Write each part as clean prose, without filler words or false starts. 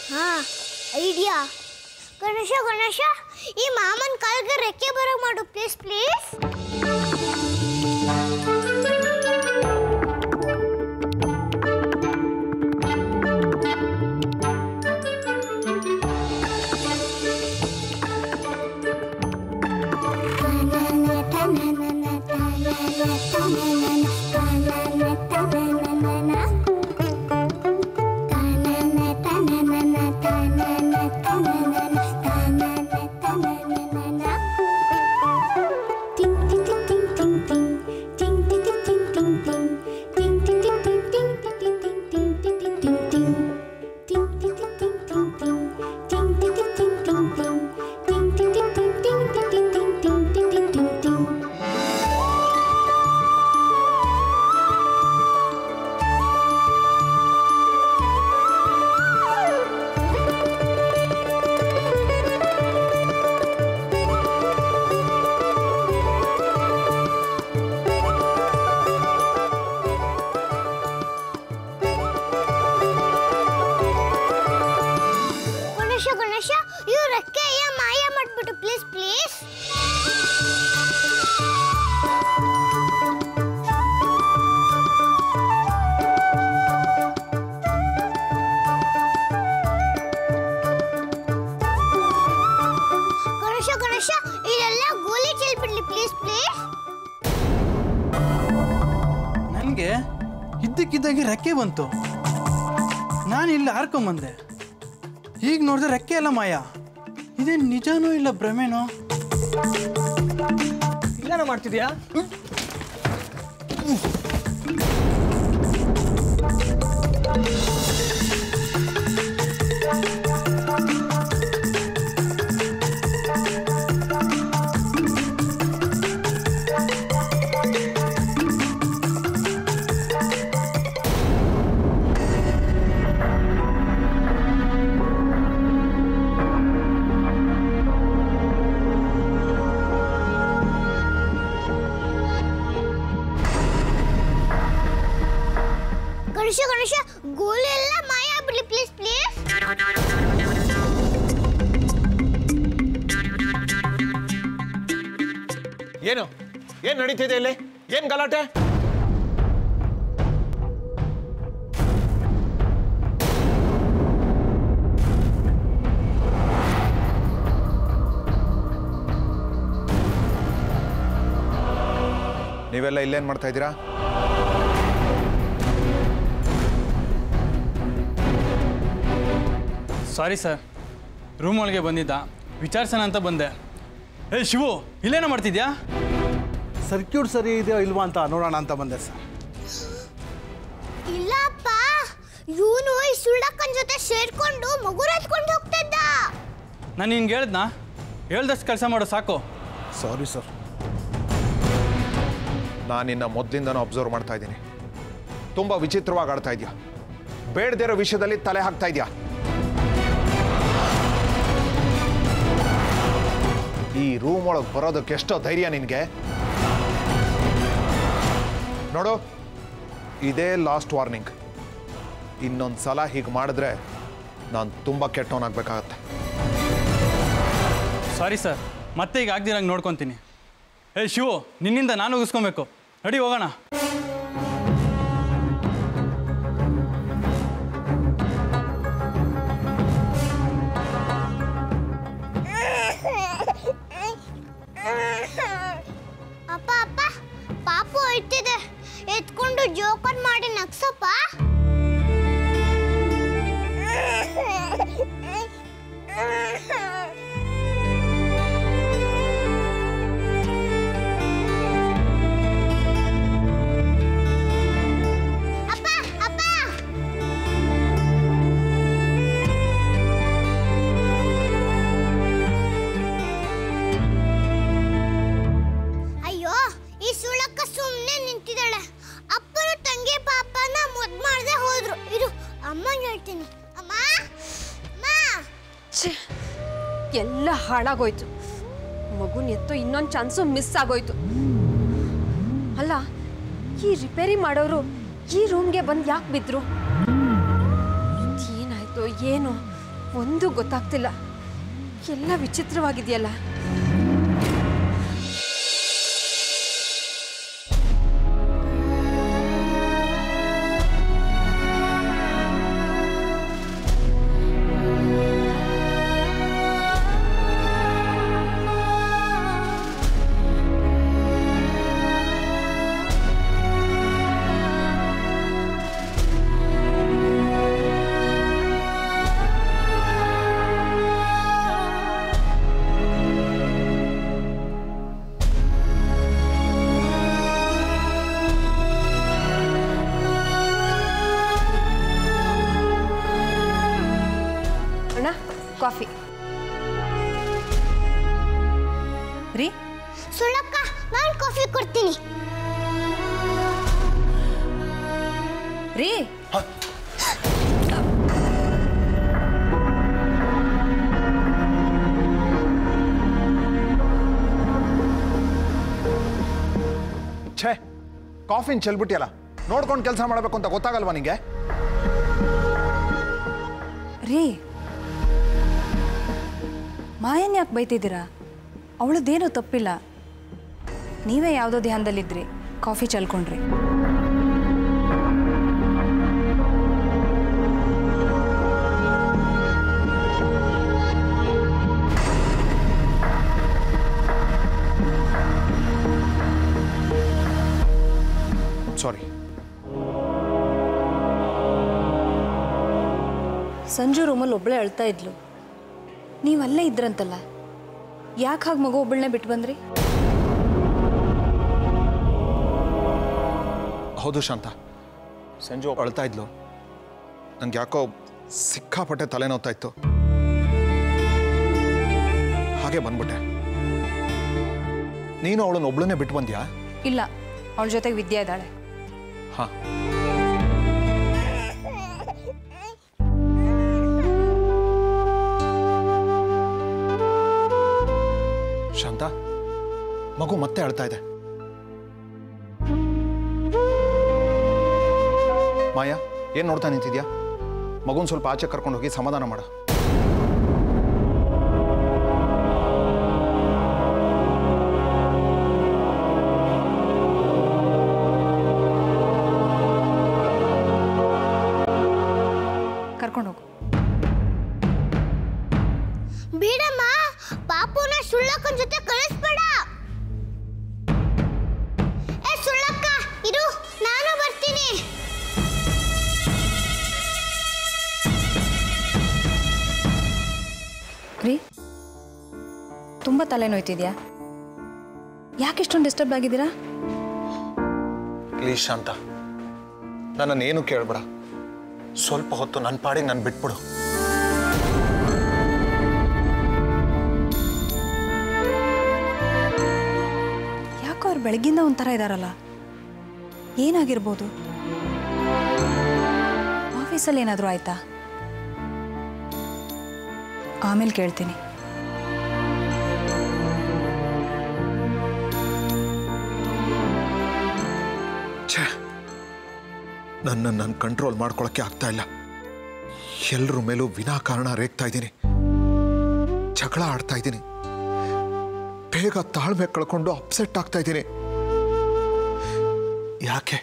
ಹಾ ಐಡಿಯಾ. ಗಣೇಶ ಗಣೇಶ ಈ ಮಾಮನ್ ಕಾಲ್ಗೆ ರೆಕ್ಕೆ ಬರೋ ಮಾಡು ಪ್ಲೀಸ್ ಪ್ಲೀಸ್. ಗಣೇಶ ಇವ್ರ ರೆಕ್ಕೆಯ ಮಾಯ ಮಾಡ್ಬಿಟ್ಟು ಪ್ಲೀಸ್ ಪ್ಲೀಸ್. ಗಣೇಶ ಗಣೇಶ ಇದೆಲ್ಲ ಗೋಲಿ ಚೆಲ್ಬಿಡ್ಲಿ ಪ್ಲೀಸ್ ಪ್ಲೀಸ್. ನನಗೆ ಇದ್ದಕ್ಕಿದ್ದಾಗೆ ರೆಕ್ಕೆ ಬಂತು. ನಾನು ಇಲ್ಲಿ ಹಾರ್ಕೊಂಬಂದೆ. ಈಗ ನೋಡಿದ್ರೆ ರೆಕ್ಕೆ ಎಲ್ಲ ಮಾಯ. ಇದೇನು ನಿಜಾನೋ ಇಲ್ಲ ಭ್ರಮೆನೋ? ಇಲ್ಲೇನೋ ಮಾಡ್ತಿದ್ಯಾ? ಗಣೇಶ ಗಣೇಶ ಗೋಲಿ ಎಲ್ಲ ಮಾಯ ಆಗ್ಬಿಡ್ಲಿ ಪ್ಲೀಸ್ ಪ್ಲೀಸ್. ಏನ್ ನಡೀತಿದೆ ಇಲ್ಲಿ? ಏನ್ ಗಲಾಟೆ? ನೀವೆಲ್ಲ ಇಲ್ಲೇನ್ ಮಾಡ್ತಾ ಇದ್ದೀರಾ? ಸಾರಿ ಸರ್, ರೂಮ್ ಒಳಗೆ ಬಂದಿದ್ದ, ವಿಚಾರಿಸೋಣ ಅಂತ ಬಂದೆ. ಏ ಶಿವು, ಇಲ್ಲೇನೋ ಮಾಡ್ತಿದ್ಯಾ? ಸರ್ಕ್ಯೂಟ್ ಸರಿ ಇದೆಯೋ ಇಲ್ವಾ ಅಂತ ನೋಡೋಣ ಅಂತ ಬಂದೆ ಸರ್. ಇಲ್ಲಪ್ಪ, ಇವನು ಈ ಸುಳ್ಳಕ್ಕನ ಜೊತೆ ಸೇರ್ಕೊಂಡು ಮಗು ಎತ್ಕೊಂಡು ಹೋಗ್ತಾ ಇದ್ದ. ನಾನು ನಿನ್ಗೆ ಹೇಳ್ದಷ್ಟು ಕೆಲಸ ಮಾಡೋ ಸಾಕು. Sorry sir. ನಾನು ನಿನ್ನ ಮೊದಲಿಂದನೂ ಅಬ್ಸರ್ವ್ ಮಾಡ್ತಾ ಇದ್ದೀನಿ. ತುಂಬ ವಿಚಿತ್ರವಾಗಿ ಆಡ್ತಾ ಇದೆಯಾ. ಬೇಡದಿರೋ ವಿಷಯದಲ್ಲಿ ತಲೆ ಹಾಕ್ತಾ ಇದೆಯಾ. ಈ ರೂಮ್ ಒಳಗೆ ಬರೋದಕ್ಕೆ ಎಷ್ಟೋ ಧೈರ್ಯ ನಿನಗೆ. ನೋಡು, ಇದೇ ಲಾಸ್ಟ್ ವಾರ್ನಿಂಗ್. ಇನ್ನೊಂದು ಸಲ ಹೀಗೆ ಮಾಡಿದ್ರೆ ನಾನು ತುಂಬ ಕೆಟ್ಟವನಾಗಬೇಕಾಗತ್ತೆ. ಸಾರಿ ಸರ್, ಮತ್ತೆ ಈಗ ಆಗ್ದಿರಂಗೆ ನೋಡ್ಕೊತೀನಿ. ಏ ಶಿವು, ನಿನ್ನಿಂದ ನಾನು ಉಗಿಸ್ಕೊಬೇಕು. ನಡಿ ಹೋಗೋಣ. ಅಪ್ಪ ಅಪ್ಪ, ಪಾಪು ಇಟ್ಟಿದೆ, ಎತ್ಕೊಂಡು ಜೋಕನ್ ಮಾಡಿ ನಗ್ಸಪ್ಪ. ಎಲ್ಲ ಹಾಳಾಗೋಯ್ತು. ಮಗುನ ಎತ್ತೋ ಇನ್ನೊಂದು ಚಾನ್ಸು ಮಿಸ್ ಆಗೋಯ್ತು. ಅಲ್ಲ, ಈ ರಿಪೇರಿ ಮಾಡೋರು ಈ ರೂಮ್ಗೆ ಬಂದು ಯಾಕೆ ಬಿದ್ರು? ಏನಾಯ್ತು ಏನು? ಒಂದು ಗೊತ್ತಾಗ್ತಿಲ್ಲ. ಎಲ್ಲ ವಿಚಿತ್ರವಾಗಿದೆಯಲ್ಲ. ಕಾಫಿ ರೀ. ಸುಳ್ಳಕ್ಕ, ನಾನು ಕಾಫಿ ಕೊಡ್ತೀನಿ. ರೀ ಛೇ, ಕಾಫಿನ ಚೆಲ್ಬಿಟ್ಟಿಯಲ್ಲ, ನೋಡ್ಕೊಂಡು ಕೆಲಸ ಮಾಡಬೇಕು ಅಂತ ಗೊತ್ತಾಗಲ್ವಾ ನಿಂಗೆ? ರೀ, ಮಾಯನ್ ಯಾಕೆ ಬೈತಿದ್ದೀರಾ? ಅವಳದ್ದೇನೂ ತಪ್ಪಿಲ್ಲ. ನೀವೇ ಯಾವುದೋ ಧ್ಯಾನದಲ್ಲಿದ್ರಿ, ಕಾಫಿ ಚೆಲ್ಕೊಂಡ್ರಿ. ಸಾರಿ. ಸಂಜು ರೂಮಲ್ಲಿ ಒಬ್ಬಳೇ ಅಳ್ತಾ ಇದ್ಲು. ನೀವು ಅಲ್ಲೇ ಇದ್ರಂತಲ್ಲ, ಯಾಕೆ ಹಾಗೆ ಮಗು ಒಬ್ಬಳನ್ನೇ ಬಿಟ್ಟು ಬಂದ್ರಿ? ಹೌದು ಶಾಂತ, ಸಂಜು ಅಳ್ತಾ ಇದ್ಲು. ನಂಗೆ ಯಾಕೋ ಸಿಕ್ಕಾಪಟ್ಟೆ ತಲೆನೋವ್ತಾ ಇತ್ತು, ಹಾಗೆ ಬಂದ್ಬಿಟ್ಟೆ. ನೀನು ಅವಳನ್ನ ಒಬ್ಳನ್ನೇ ಬಿಟ್ಟು ಬಂದ್ಯಾ? ಇಲ್ಲ, ಅವಳ ಜೊತೆಗೆ ವಿದ್ಯಾ ಇದ್ದಾಳೆ. ಹಾ, ಶಾಂತ, ಮಗು ಮತ್ತೆ ಅಳ್ತಾ ಇದೆ. ಮಾಯಾ, ಏನ್ ನೋಡ್ತಾ ನಿಂತಿದ್ಯಾ? ಮಗುನ್ ಸ್ವಲ್ಪ ಆಚೆ ಕರ್ಕೊಂಡು ಹೋಗಿ ಸಮಾಧಾನ ಮಾಡ. ಕರ್ಕೊಂಡು ಹೋಗು. ಬೇಡಮ್ಮ, ಪಾಪುನ ಸುಳ್ಳಕ್ಕನ ಜೊತೆ ಕಳಿಸ್ಬೇಡ. ಸುಳ್ಳಕ್ಕ, ಇರು, ನಾನು ಬರ್ತೀನಿ. ರೀ, ತುಂಬ ತಲೆನೋಯ್ತಿದ್ಯಾ? ಯಾಕೆ ಇಷ್ಟೊಂದು ಡಿಸ್ಟರ್ಬ್ ಆಗಿದ್ದೀರಾ? ಪ್ಲೀಸ್ ಶಾಂತ, ನನ್ನನ್ನೇನು ಕೇಳಬೇಡ. ಸ್ವಲ್ಪ ಹೊತ್ತು ನನ್ನ ಪಾಡಿಗೆ ನಾನು ಬಿಟ್ಬಿಡು. ಯಾಕೋ ಅವ್ರು ಬೆಳಗ್ಗಿಂದ ಒಂಥರ ಇದ್ದಾರಲ್ಲ, ಏನಾಗಿರ್ಬೋದು? ಆಫೀಸಲ್ಲಿ ಏನಾದರೂ ಆಯ್ತಾ? ಆಮೇಲೆ ಕೇಳ್ತೀನಿ. ನನ್ನನ್ನು ನಾನು ಕಂಟ್ರೋಲ್ ಮಾಡ್ಕೊಳಕ್ಕೆ ಆಗ್ತಾ ಇಲ್ಲ. ಎಲ್ಲರ ಮೇಲೂ ವಿನಾಕಾರಣ ರೇಗ್ತಾ ಇದ್ದೀನಿ, ಜಗಳ ಆಡ್ತಾ ಇದ್ದೀನಿ, ಬೇಗ ತಾಳ್ಮೆ ಕಳ್ಕೊಂಡು ಅಪ್ಸೆಟ್ ಆಗ್ತಾ ಇದ್ದೀನಿ. ಯಾಕೆ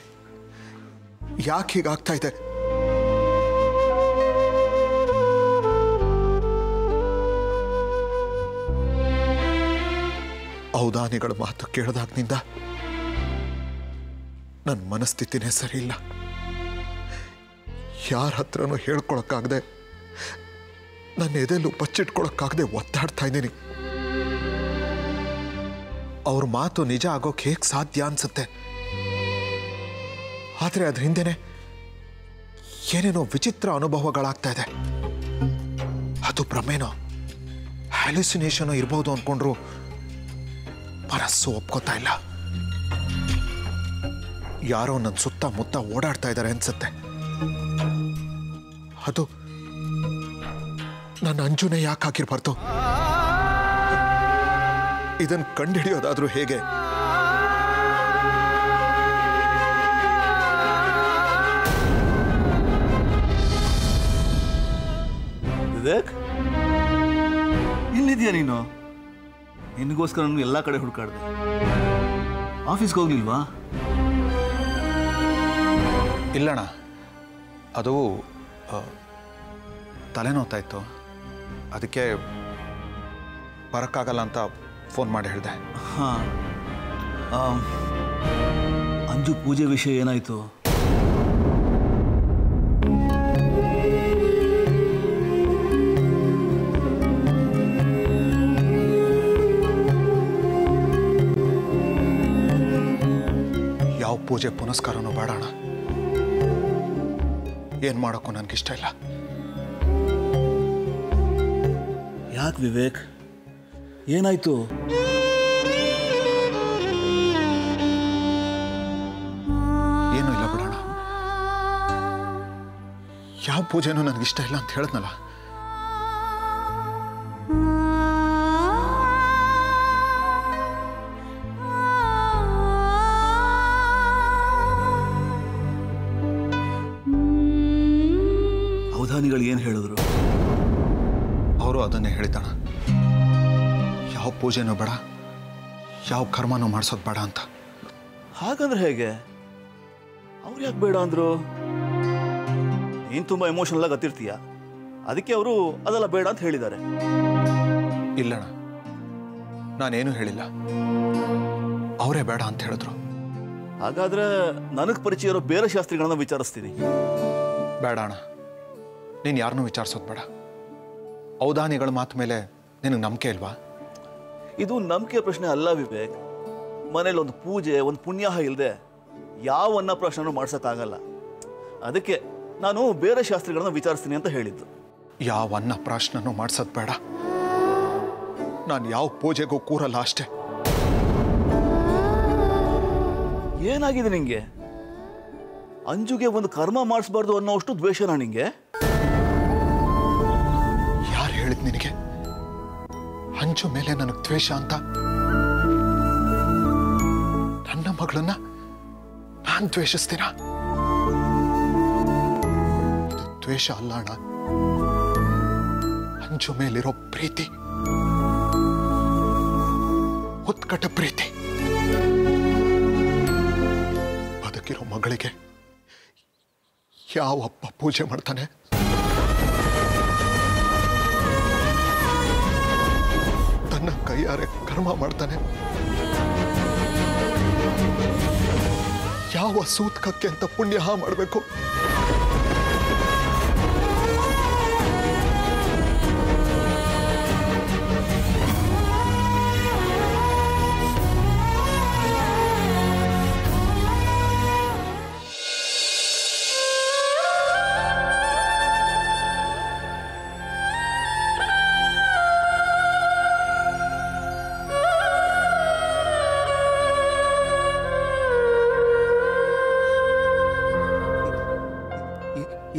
ಯಾಕೆ ಹೀಗಾಗ್ತಾ ಇದೆ? ಔದಾನಿಗಳ ಮಾತು ಕೇಳಿದಾಗ್ನಿಂದ ನನ್ನ ಮನಸ್ಥಿತಿನೇ ಸರಿ ಇಲ್ಲ. ಯಾರ ಹತ್ರನೂ ಹೇಳ್ಕೊಳಕ್ಕಾಗದೆ, ನನ್ನ ಎದೆಲ್ಲೂ ಬಚ್ಚಿಟ್ಕೊಳಕ್ಕಾಗದೆ ಒತ್ತಾಡ್ತಾ ಇದ್ದೀನಿ. ಅವ್ರ ಮಾತು ನಿಜ ಆಗೋಕೆ ಹೇಗೆ ಸಾಧ್ಯ ಅನ್ಸುತ್ತೆ? ಆದರೆ ಅದ್ರ ಹಿಂದೆನೆ ಏನೇನೋ ವಿಚಿತ್ರ ಅನುಭವಗಳಾಗ್ತಾ ಇದೆ. ಅದು ಭ್ರಮೇನೋ ಹ್ಯಾಲುಸಿನೇಷನೋ ಇರ್ಬೋದು ಅನ್ಕೊಂಡ್ರು ಮನಸ್ಸು ಒಪ್ಕೋತಾ ಇಲ್ಲ. ಯಾರೋ ನನ್ನ ಸುತ್ತಮುತ್ತ ಓಡಾಡ್ತಾ ಇದ್ದಾರೆ ಅನ್ಸುತ್ತೆ. ಅದು ನನ್ನ ಅಂಜುನೇ ಯಾಕೆ ಹಾಕಿರ್ಬಾರ್ದು? ಇದನ್ನು ಕಂಡುಹಿಡಿಯೋದಾದ್ರೂ ಹೇಗೆ? ವಿವೇಕ್, ಇಲ್ಲಿದೆಯಾ ನೀನು? ನಿನಗೋಸ್ಕರ ನಾನು ಎಲ್ಲ ಕಡೆ ಹುಡುಕಾಡ್ದೆ. ಆಫೀಸ್ಗೆ ಹೋಗ್ಲಿಲ್ವಾ? ಇಲ್ಲಣ್ಣ, ಅದು ತಲೆನೋವ್ತಾ ಇತ್ತು, ಅದಕ್ಕೆ ಬರೋಕ್ಕಾಗಲ್ಲ ಅಂತ ಫೋನ್ ಮಾಡಿ ಹೇಳಿದೆ. ಹಾಂ, ಅಂಜು ಪೂಜೆ ವಿಷಯ ಏನಾಯಿತು? ಯಾವ ಪೂಜೆ ಪುನಸ್ಕಾರನೂ ಬೇಡ ಅಣ್ಣ. ಏನು ಮಾಡೋಕ್ಕೂ ನನಗಿಷ್ಟ ಇಲ್ಲ. ಯಾಕೆ ವಿವೇಕ್, ಏನಾಯ್ತು? ಏನೂ ಇಲ್ಲ ಬಿಡೋಣ. ಯಾವ ಪೂಜೆನೂ ನನಗಿಷ್ಟ ಇಲ್ಲ ಅಂತ ಹೇಳಿದ್ನಲ್ಲ. ಅವಧಾನಿಗಳು ಏನು ಹೇಳಿದ್ರು? ಅವರು ಅದನ್ನೇ ಹೇಳಿದ್ದಾನ, ಯಾವ ಪೂಜೆನೂ ಬೇಡ, ಯಾವ ಕರ್ಮನೂ ಮಾಡಿಸೋದು ಬೇಡ ಅಂತ. ಹಾಗಂದ್ರೆ ಹೇಗೆ? ಅವ್ರು ಯಾಕೆ ಬೇಡ ಅಂದ್ರು? ನೀನು ತುಂಬ ಎಮೋಷನಲ್ ಆಗಿ ಹತ್ತಿರ್ತೀಯ, ಅದಕ್ಕೆ ಅವರು ಅದೆಲ್ಲ ಬೇಡ ಅಂತ ಹೇಳಿದ್ದಾರೆ. ಇಲ್ಲಣ್ಣ, ನಾನೇನು ಹೇಳಿಲ್ಲ, ಅವರೇ ಬೇಡ ಅಂತ ಹೇಳಿದ್ರು. ಹಾಗಾದ್ರೆ ನನಗೆ ಪರಿಚಯ ಇರೋ ಬೇರೆ ಶಾಸ್ತ್ರಿಗಳನ್ನ ವಿಚಾರಿಸ್ತೀನಿ. ಬೇಡ ಅಣ್ಣ, ನೀನು ಯಾರನ್ನೂ ವಿಚಾರಿಸೋದು ಬೇಡ. ಔದಾನಿಗಳ ಮಾತು ಮೇಲೆ ನಿನಗೆ ನಂಬಿಕೆ ಇಲ್ವಾ? ಇದು ನಂಬಿಕೆ ಪ್ರಶ್ನೆ ಅಲ್ಲ ವಿವೇಕ್. ಮನೇಲಿ ಒಂದು ಪೂಜೆ, ಒಂದು ಪುಣ್ಯಾಹ ಇಲ್ಲದೆ ಯಾವ ಅನ್ನಪ್ರಾಶನೂ ಮಾಡ್ಸೋಕ್ಕಾಗಲ್ಲ. ಅದಕ್ಕೆ ನಾನು ಬೇರೆ ಶಾಸ್ತ್ರಿಗಳನ್ನ ವಿಚಾರಿಸ್ತೀನಿ ಅಂತ ಹೇಳಿದ್ದು. ಯಾವ ಅನ್ನಪ್ರಾಶನೂ ಮಾಡಿಸೋದು ಬೇಡ, ನಾನು ಯಾವ ಪೂಜೆಗೂ ಕೂರಲ್ಲ ಅಷ್ಟೇ. ಏನಾಗಿದೆ ನಿಂಗೆ? ಅಂಜುಗೆ ಒಂದು ಕರ್ಮ ಮಾಡಿಸ್ಬಾರ್ದು ಅನ್ನೋಷ್ಟು ದ್ವೇಷನಾ ನಿಂಗೆ? ಯಾರು ಹೇಳಿದ್ ನಿನಗೆ ಅಂಜು ಮೇಲೆ ನನಗೆ ದ್ವೇಷ ಅಂತ? ನನ್ನ ಮಗಳನ್ನ ನಾನು ದ್ವೇಷಿಸ್ತೀನ? ಇದು ದ್ವೇಷ ಅಲ್ಲ ಅಣ್ಣ, ಅಂಜು ಮೇಲಿರೋ ಪ್ರೀತಿ, ಉತ್ಕಟ ಪ್ರೀತಿ. ಬದುಕಿರೋ ಮಗಳಿಗೆ ಯಾವ ಅಪ್ಪ ಪೂಜೆ ಮಾಡ್ತಾನೆ? ತನ್ನ ಕೈಯಾರೆ ಕರ್ಮ ಮಾಡ್ತಾನೆ? ಯಾವ ಸೂತ್ಕಕ್ಕೆ ಅಂತ ಪುಣ್ಯ ಮಾಡಬೇಕು?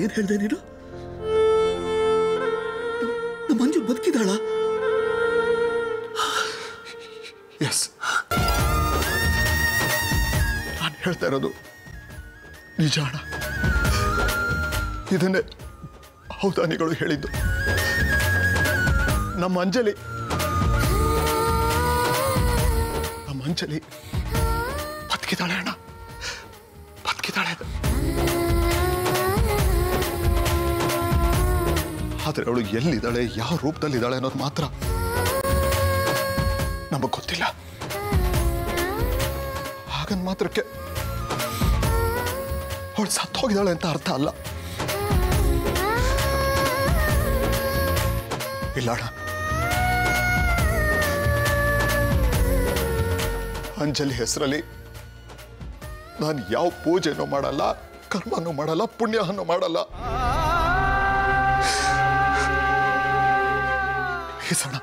ಏನ್ ಹೇಳ್ದೆ ನೀನು? ನಮ್ಮ ಮಂಜು ಬದುಕಿದಾಳ? ಎಸ್, ನಾನು ಹೇಳ್ತಾ ಇರೋದು ನಿಜ ಅಣ್ಣ. ಇದನ್ನೇ ಔದಾನಿಗಳು ಹೇಳಿದ್ದು. ನಮ್ಮ ಅಂಜಲಿ ಬದುಕಿದಾಳೆ ಅಣ್ಣ, ಬದುಕಿದಾಳೆ. ಆದರೆ ಅವಳು ಎಲ್ಲಿದ್ದಾಳೆ, ಯಾವ ರೂಪದಲ್ಲಿದ್ದಾಳೆ ಅನ್ನೋದು ಮಾತ್ರ ನಮಗೆ ಗೊತ್ತಿಲ್ಲ. ಹಾಗಂದ್ ಮಾತ್ರಕ್ಕೆ ಅವಳು ಸತ್ತೋಗಿದ್ದಾಳೆ ಅಂತ ಅರ್ಥ ಅಲ್ಲ. ಇಲ್ಲ ಅಣ್ಣ, ಅಂಜಲಿ ಹೆಸರಲ್ಲಿ ನಾನು ಯಾವ ಪೂಜೆನೂ ಮಾಡಲ್ಲ, ಕರ್ಮನೂ ಮಾಡಲ್ಲ, ಪುಣ್ಯನೂ ಮಾಡಲ್ಲ. ಸಣ್ಣ,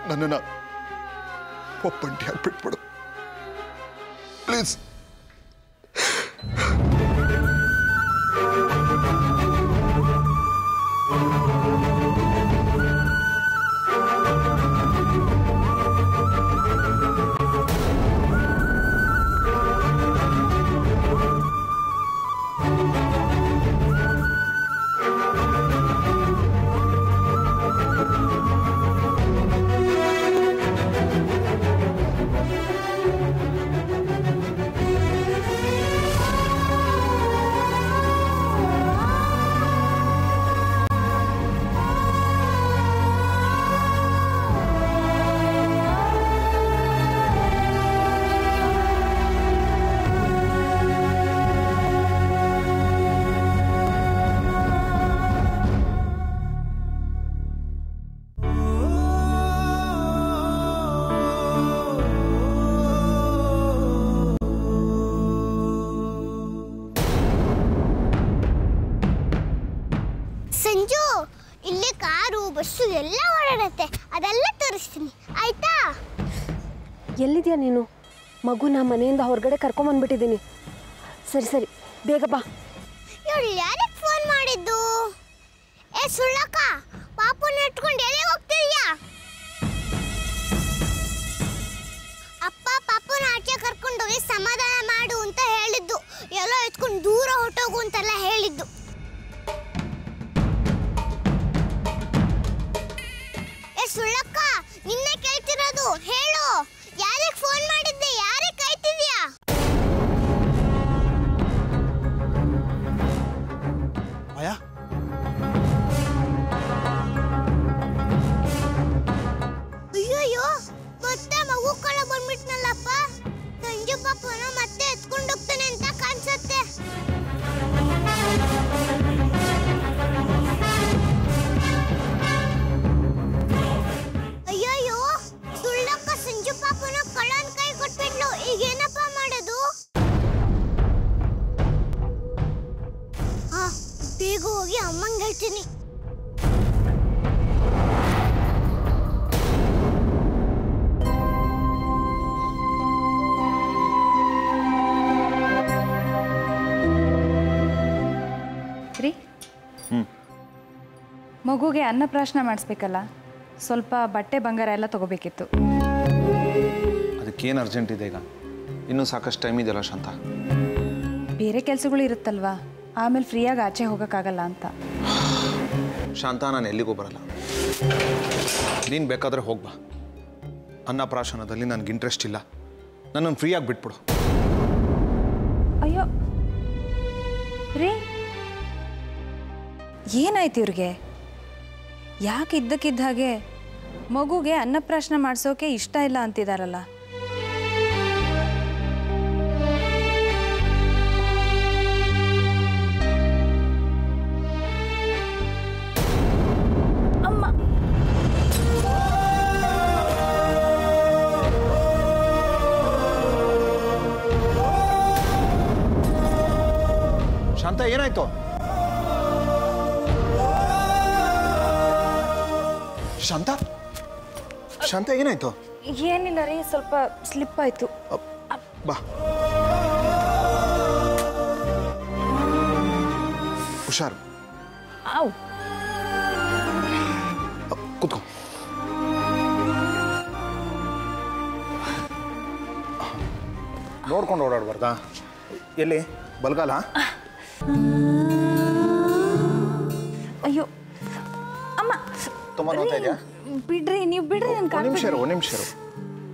ನನ್ನನ್ನು ಒಪ್ಪಂಟಿಯಾಗಿ ಬಿಟ್ಬಿಡು ಪ್ಲೀಸ್. ಇಲ್ಲಿ ಕಾರು ಬಸ್ಸು ಎಲ್ಲ ಓಡಾಡತ್ತೆ, ಅದೆಲ್ಲ ತೋರಿಸ್ತೀನಿ ಆಯ್ತಾ? ಎಲ್ಲಿದ್ಯಾ ನೀನು? ಮಗುನ ಮನೆಯಿಂದ ಹೊರಗಡೆ ಕರ್ಕೊಂಬಂದ್ಬಿಟ್ಟಿದ್ದೀನಿ. ಸರಿ ಸರಿ ಬೇಗ ಬಾ. ಇವಳು ಯಾರಿಗೆ ಫೋನ್ ಮಾಡಿದ್ದು? ಏ ಸುಳ್ಳಕ್ಕ, ಪಾಪುನ ಇಟ್ಕೊಂಡು ಎಲ್ಲಿಗೆ ಹೋಗ್ತಿದ್ಯಾ? ಅಪ್ಪ ಪಾಪುನ ಆಚೆ ಕರ್ಕೊಂಡೋಗಿ ಸಮಾಧಾನ ಮಾಡು ಅಂತ ಹೇಳಿದ್ದು, ಎಲ್ಲ ಎತ್ಕೊಂಡು ದೂರ ಹೊಟ್ಟೋಗು ಅಂತೆಲ್ಲ ಹೇಳಿದ್ದು. ಏ ಸುಳ್ಳಕ್ಕ, ನಿನ್ನೆ ಕೇಳ್ತಿರೋದು, ಹೇಳು ಯಾರಿಗೆ ಫೋನ್ ಮಾಡಿದ್ದೆ, ಯಾರಿಗೆ ಕಾಯ್ತಿದ್ಯಾ? ಮಾಯಾ, ಅಯ್ಯಯ್ಯೋ, ಮತ್ತೆ ಮಗು ಕಳ ಬಂದ್ಬಿಟ್ನಲ್ಲಪ್ಪ. ಸಂಜು ಪಾಪನ ಮತ್ತೆ ಎತ್ಕೊಂಡು ಹೋಗ್ತಾನೆ ಅಂತ ಕಾಣಿಸುತ್ತೆ. ಅಯ್ಯಯ್ಯೋ, ಸುಳ್ಳಕ್ಕ ಸಂಜು ಪಾಪನ ಕಳ್ಳನ ಕೈ ಕೊಟ್ಬಿಟ್ಲು. ಈಗೇನಪ್ಪ ಮಾಡೋದು? ಬೇಗ ಹೋಗಿ ಅಮ್ಮಂಗೆ ಹೇಳ್ತೀನಿ. ರೀ, ಮಗುಗೆ ಅನ್ನಪ್ರಾಶನ ಮಾಡಿಸ್ಬೇಕಲ್ಲ, ಸ್ವಲ್ಪ ಬಟ್ಟೆ ಬಂಗಾರ ಎಲ್ಲ ತಗೋಬೇಕಿತ್ತು. ಅದಕ್ಕೇನು ಅರ್ಜೆಂಟ್ ಇದೆ ಈಗ? ಇನ್ನೂ ಸಾಕಷ್ಟು ಟೈಮ್ ಇದೆಯಲ್ಲ ಶಾಂತ. ಬೇರೆ ಕೆಲಸಗಳು ಇರುತ್ತಲ್ವಾ, ಆಮೇಲೆ ಫ್ರೀಯಾಗಿ ಆಚೆ ಹೋಗೋಕ್ಕಾಗಲ್ಲ ಅಂತ. ಶಾಂತ, ನಾನು ಎಲ್ಲಿಗೂ ಬರಲ್ಲ. ನೀನು ಬೇಕಾದರೆ ಹೋಗ್ಬಾ. ಅನ್ನಪ್ರಾಶನದಲ್ಲಿ ನನಗೆ ಇಂಟ್ರೆಸ್ಟ್ ಇಲ್ಲ. ನನ್ನನ್ನು ಫ್ರೀಯಾಗಿ ಬಿಟ್ಬಿಡು. ಅಯ್ಯೋ ರೀ, ಏನಾಯ್ತು ಇವ್ರಿಗೆ? ಯಾಕೆ ಇದ್ದಕ್ಕಿದ್ದ ಹಾಗೆ ಮಗುಗೆ ಅನ್ನಪ್ರಾಶನ ಮಾಡಿಸೋಕೆ ಇಷ್ಟ ಇಲ್ಲ ಅಂತಿದಾರಲ್ಲ? ಅಮ್ಮ, ಶಾಂತ, ಏನಾಯ್ತು? ಶಾಂತ, ಶಾಂತ, ಏನಾಯ್ತು? ಏನಿಲ್ಲ ರೀ, ಸ್ವಲ್ಪ ಸ್ಲಿಪ್ ಆಯ್ತು. ಬಾ, ಹುಷಾರು. ಆವ್, ಕೂತ್ಕೋ. ನೋಡ್ಕೊಂಡು ಓಡಾಡ್ಬಾರ್ದಾ? ಎಲ್ಲಿ ಬಲ್ಗಾಲ? ಅಯ್ಯೋ ಅಮ್ಮ, ತುಂಬ ನೋಡ್ತಾ ಇದೆಯಾ? ಬಿಡ್ರಿ, ನೀವು ಬಿಡ್ರಿ. ಒಂದು ನಿಮಿಷ ಇರು, ಒಂದು ನಿಮಿಷ ಇರು.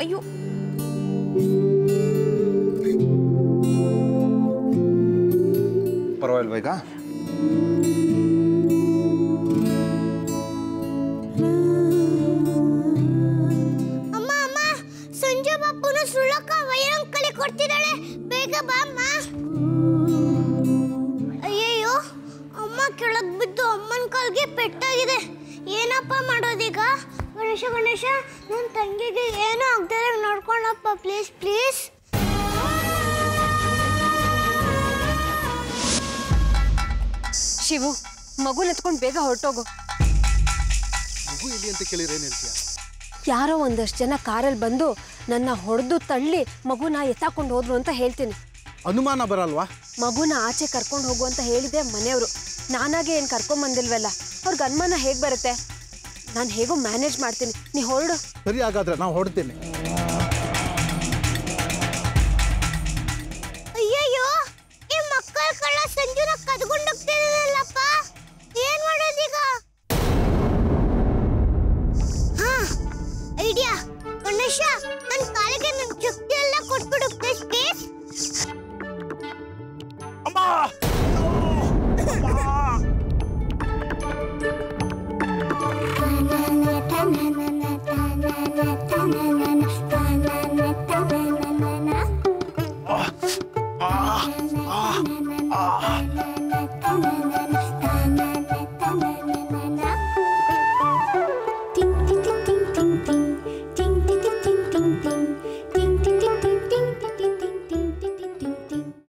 ಅಯ್ಯೋ, ಪರವಾಗಿಲ್ವಾ ಈಗ? ಅಮ್ಮ ಅಮ್ಮ, ಸಂಜು ಪಾಪುನ ಸುಳ್ಳಕ್ಕ ವೈರಂಗ್ ಕಲಿ ಕೊಡ್ತಿದ್ದಾಳೆ, ಬೇಗ ಬಾ ಅಮ್ಮ. ಅಯ್ಯಯ್ಯೋ, ಅಮ್ಮ ಕೆಳಗ್ ಬಿದ್ದು ಅಮ್ಮನ ಕಾಲ್ಗೆ ಪೆಟ್ಟಾಗಿದೆ. ಏನಪ್ಪ ಮಾಡೋದೀಗ? ಗಣೇಶ ಗಣೇಶ, ನನ್ನ ತಂಗಿಗೆ ಏನೂ ಆಗದೆ ನೋಡ್ಕೊಂಡಪ್ಪ, ಪ್ಲೀಸ್ ಪ್ಲೀಸ್. ಶಿವು, ಮಗುನ ಎತ್ಕೊಂಡು ಬೇಗ ಹೊರಟೋಗು. ಮಗು ಇಲ್ಲಿ ಅಂತ ಕೇಳಿದ್ರೆ ಏನು ಹೇಳ್ತೀಯ? ಯಾರೋ ಒಂದಷ್ಟು ಜನ ಕಾರಲ್ಲಿ ಬಂದು ನನ್ನ ಹೊಡೆದು ತಳ್ಳಿ ಮಗುನ ಎತ್ತಾಕೊಂಡು ಹೋದ್ರು ಅಂತ ಹೇಳ್ತೀನಿ. ಅನುಮಾನ ಬರಲ್ವಾ? ಮಗುನ ಆಚೆ ಕರ್ಕೊಂಡು ಹೋಗು ಅಂತ ಹೇಳಿದೆ ಮನೆಯವರು. ನಾನಾಗೆ ಏನು ಕರ್ಕೊಂಬಂದಿಲ್ವಲ್ಲ, ಅವ್ರಿಗೆ ಅನುಮಾನ ಹೇಗೆ ಬರುತ್ತೆ? ನಾನು ಹೇಗೋ ಮ್ಯಾನೇಜ್ ಮಾಡ್ತೀನಿ, ನೀ ಹೊರಡು. ಸರಿ, ಹಾಗಾದ್ರೆ ನಾವು ಹೊಡ್ತೀನಿ. ಅಯ್ಯಯ್ಯೋ, ಈ ಮಕ್ಕಳ ಕಳ್ಳ ಸಂಜುನ ಕದ್ಕೊಂಡು ಹೋಗ್ತಿದ್ದಲ್ಲಪ್ಪ, ಏನ್ ಮಾಡೋದೀಗ? ಹಾ, ಐಡಿಯಾ. ಗಣೇಶ, ನನ್ನ ಕಾಲಿಗೆ ನನ್ನ ಶಕ್ತಿ ಎಲ್ಲ ಕೊಟ್ಬಿಡು ಪ್ಲೀಸ್ ಪ್ಲೀಸ್. ಅಮ್ಮ